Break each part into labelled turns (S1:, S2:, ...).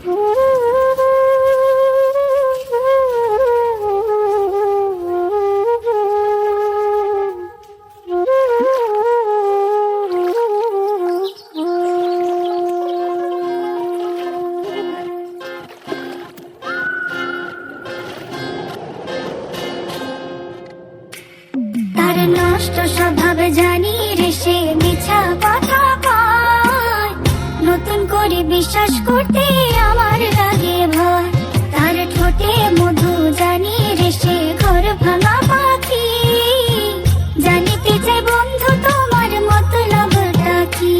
S1: তার নষ্ট স্বভাব জানি রে সে মিছা কথা কয়, নতুন করে বিশ্বাস করতে আমার লাগে ভয়। তার ঠোঁটে মধু জানি রে সে ঘর ভাঙা পাখি, জানিতে চাই বন্ধু তোমার মতলবটা কি।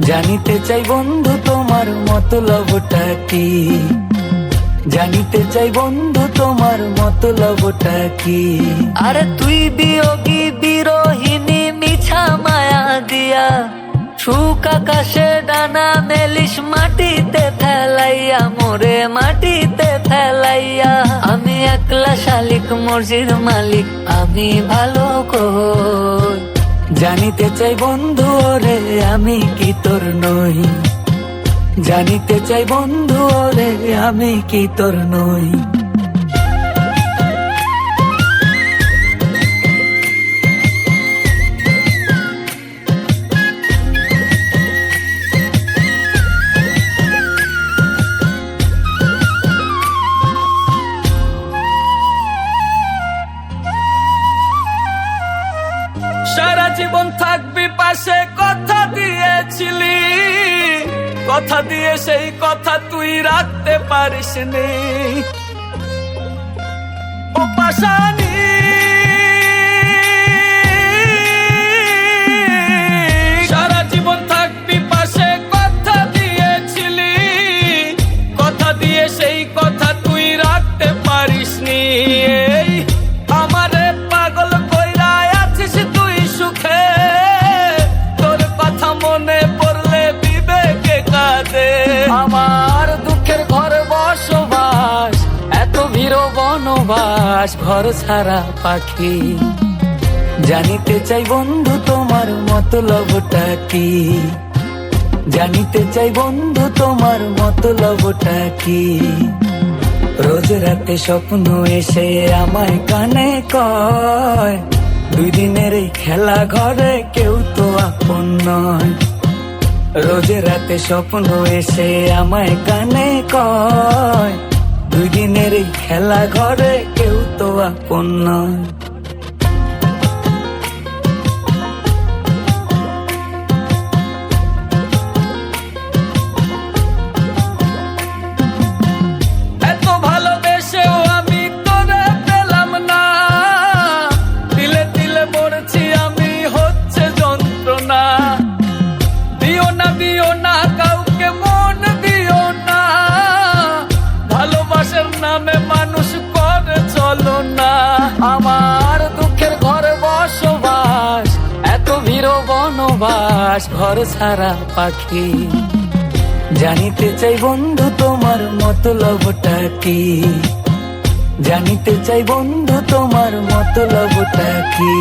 S2: জানিতে চাই বন্ধু তোমার মতলবটা কি, জানিতে চাই বন্ধু তোমার মতলবটা কি। আরে তুই বিয়োগী বিরোহিনী মিছা মায়া দিয়া, সুখ আকাশে ডানা মেলিস মাটিতে ফেলাইয়া, মোরে মাটিতে ফেলাইয়া। আমি একলা শালিক মর্জির মালিক, আমি ভালো কই। জানিতে চাই বন্ধু ওরে আমি কি তোর নই, জানিতে চাই বন্ধু ওরে আমি কি তোর নই। সারা জীবন থাকবি পাশে কথা দিয়েছিলি, কথা দিয়ে সেই কথা তুই রাখতে পারিস নি। ও পাশানি সারা জীবন থাকবি পাশে কথা দিয়েছিলি, কথা দিয়ে সেই কথা তুই রাখতে পারিস নি। আমারে পাগল কইরা আছিস তুই সুখে, তোর কথা মনে পড়লে বিবেকে কাঁদে। আমার দুঃখের ঘর বসবাস, এত ভিড় বনবাস, ঘর ছাড়া পাখি। জানিতে চাই বন্ধু তোমার মতলবটা কি, জানিতে চাই বন্ধু তোমার মতলবটা কি। রোজ রাতে স্বপ্ন এসে আমায় কানে কয়, দুই দিনের এই খেলা ঘরে কেউ তো আপন নয়। রোজ রাতে স্বপ্ন এসে আমায় কানে কয়, দুই দিনের এই খেলা ঘরে কেউ তো আপন নয়। এত ভালোবেসেও আমি তোরে পেলাম না, দিলে দিলে মরছি আমি হচ্ছে যন্ত্রণা। দিও না কাউকে মন দিও না, ভালোবাসার নামে মানুষ করে চলো না। আমার দুঃখের ঘর বসবাস, এত ভিড় বনবাস, ঘর ছাড়া পাখি। জানিতে চাই বন্ধু তোমার মতলবটা কি, জানিতে চাই বন্ধু তোমার মতলবটা কি।